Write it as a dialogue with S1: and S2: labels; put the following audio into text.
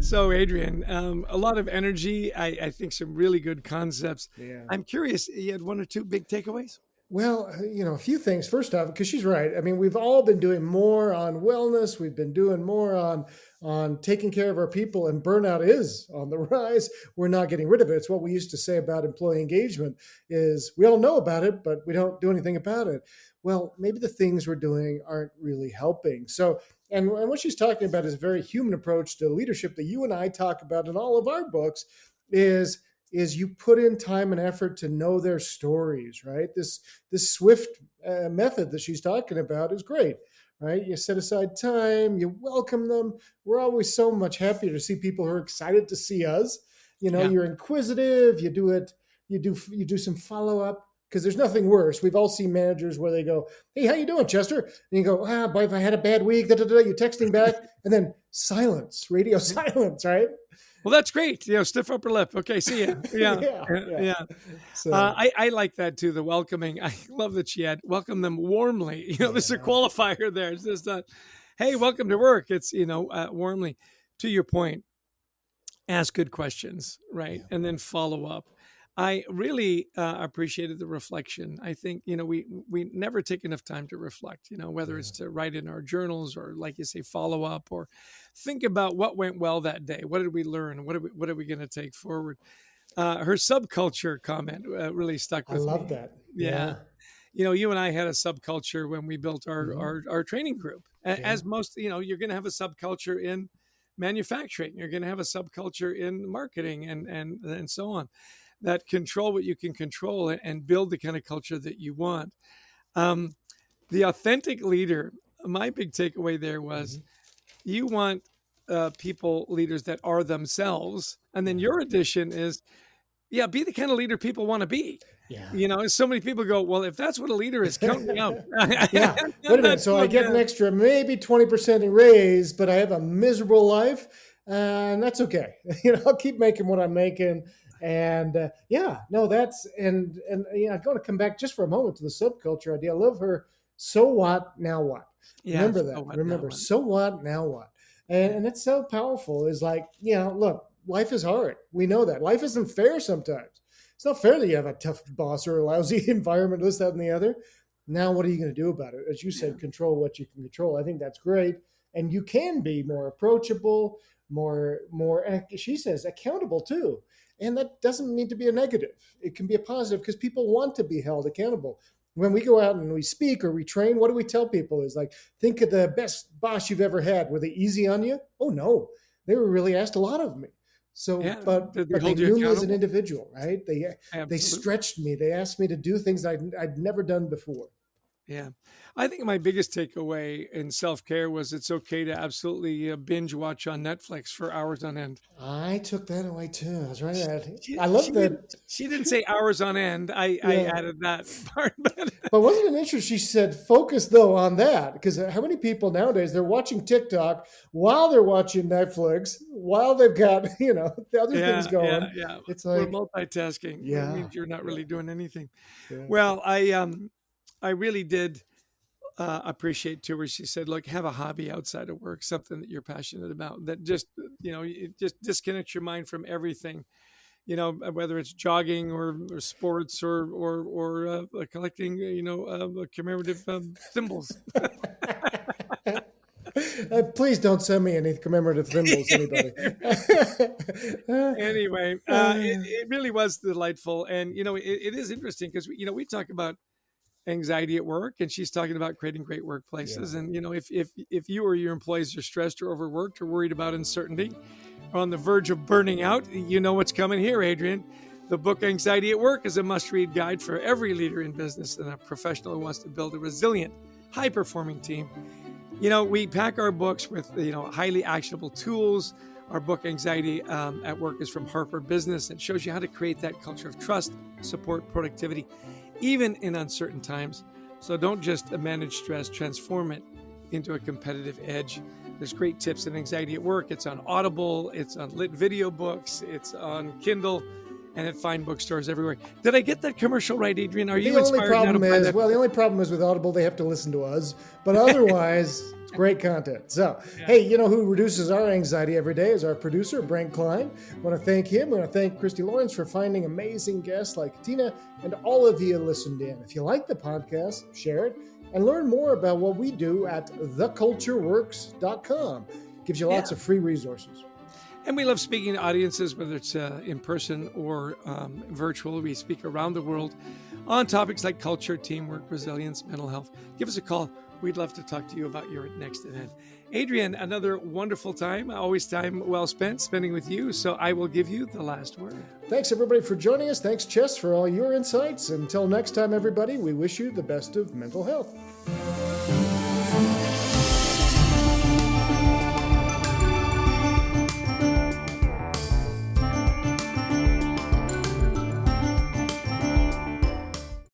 S1: So, Adrian, a lot of energy. I think some really good concepts.
S2: Yeah.
S1: I'm curious, you had one or two big takeaways?
S2: Well, a few things. First off, because she's right. I mean, we've all been doing more on wellness. We've been doing more on taking care of our people, and burnout is on the rise. We're not getting rid of it. It's what we used to say about employee engagement: is we all know about it, but we don't do anything about it. Well, maybe the things we're doing aren't really helping. So, and what she's talking about is a very human approach to leadership that you and I talk about in all of our books. Is you put in time and effort to know their stories, right? This swift method that she's talking about is great, right? You set aside time, you welcome them. We're always so much happier to see people who are excited to see us.
S1: Yeah.
S2: You're inquisitive. You do it. You do some follow up, because there's nothing worse. We've all seen managers where they go, "Hey, how you doing, Chester?" And you go, "Boy, if I had a bad week." You're texting back, and then silence, radio silence, right?
S1: Well, that's great. Stiff upper lip. Okay, see ya. Yeah,
S2: Yeah.
S1: yeah.
S2: So
S1: I like that too. The welcoming. I love that she had welcome them warmly. There's a qualifier there. It's just not, hey, welcome to work. It's warmly. To your point, ask good questions, right, and then follow up. I really appreciated the reflection. I think we never take enough time to reflect. Whether it's to write in our journals or, like you say, follow up or think about what went well that day. What did we learn? What are we going to take forward? Her subculture comment really stuck
S2: I
S1: with me.
S2: love that.
S1: Yeah. You and I had a subculture when we built our training group. As most, you're going to have a subculture in manufacturing. You're going to have a subculture in marketing and so on, that control what you can control and build the kind of culture that you want. The authentic leader, my big takeaway there was you want leaders that are themselves. And then your addition is, be the kind of leader people want to be.
S2: Yeah.
S1: So many people go, well, if that's what a leader is, count me out.
S2: Yeah. Wait a minute. So I get an extra maybe 20% raise, but I have a miserable life. And that's okay. I'll keep making what I'm making. And I'm going to come back just for a moment to the subculture idea. I love her. So what? Now what? Remember that. Remember, so what? Now what? And it's so powerful. Is like, look, life is hard. We know that. Life isn't fair sometimes. It's not fair that you have a tough boss or a lousy environment, this, that, and the other. Now, what are you going to do about it? As you said, control what you can control. I think that's great. And you can be more approachable, more, she says, accountable too. And that doesn't need to be a negative. It can be a positive, because people want to be held accountable. When we go out and we speak or we train, what do we tell people? Is like, think of the best boss you've ever had. Were they easy on you? Oh, no. They were really asked a lot of me. So, but they knew me as an individual, right? They stretched me. They asked me to do things I'd never done before.
S1: Yeah. I think my biggest takeaway in self-care was it's okay to absolutely binge watch on Netflix for hours on end.
S2: I took that away too. I was right. I love that.
S1: She didn't say hours on end. I added that part.
S2: But wasn't it interesting? She said, focus though on that. Because how many people nowadays, they're watching TikTok while they're watching Netflix, while they've got, the other things going.
S1: Yeah.
S2: It's like,
S1: we're multitasking.
S2: Yeah.
S1: It means you're not really doing anything.
S2: Yeah.
S1: Well, I really did appreciate too, where she said, look, have a hobby outside of work, something that you're passionate about, that just, it just disconnects your mind from everything, whether it's jogging or sports or collecting, commemorative thimbles.
S2: Please don't send me any commemorative thimbles, anybody.
S1: Anyway, it really was delightful. And, it is interesting because, we talk about anxiety at work, and she's talking about creating great workplaces. Yeah. And if you or your employees are stressed or overworked or worried about uncertainty or on the verge of burning out, you know what's coming here, Adrian. The book Anxiety at Work is a must-read guide for every leader in business and a professional who wants to build a resilient, high-performing team. We pack our books with highly actionable tools. Our book Anxiety at Work is from Workr Business. It shows you how to create that culture of trust, support, productivity, even in uncertain times. So don't just manage stress, transform it into a competitive edge. There's great tips in Anxiety at Work. It's on Audible, it's on lit video books, it's on Kindle. and at fine bookstores everywhere. Did I get that commercial right, Adrian? Are you
S2: the
S1: inspired
S2: only problem
S1: now to buy
S2: is,
S1: that?
S2: well, the only problem is with Audible, they have to listen to us. But otherwise, it's great content. So, hey, you know who reduces our anxiety every day is our producer, Brent Klein. I want to thank him. I want to thank Christy Lawrence for finding amazing guests like Katina, and all of you listened in. If you like the podcast, share it, and learn more about what we do at thecultureworks.com. Gives you lots of free resources.
S1: And we love speaking to audiences, whether it's in person or virtual. We speak around the world on topics like culture, teamwork, resilience, mental health. Give us a call. We'd love to talk to you about your next event. Adrian, another wonderful time. Always time well spent spending with you. So I will give you the last word.
S2: Thanks, everybody, for joining us. Thanks, Chess, for all your insights. Until next time, everybody, we wish you the best of mental health.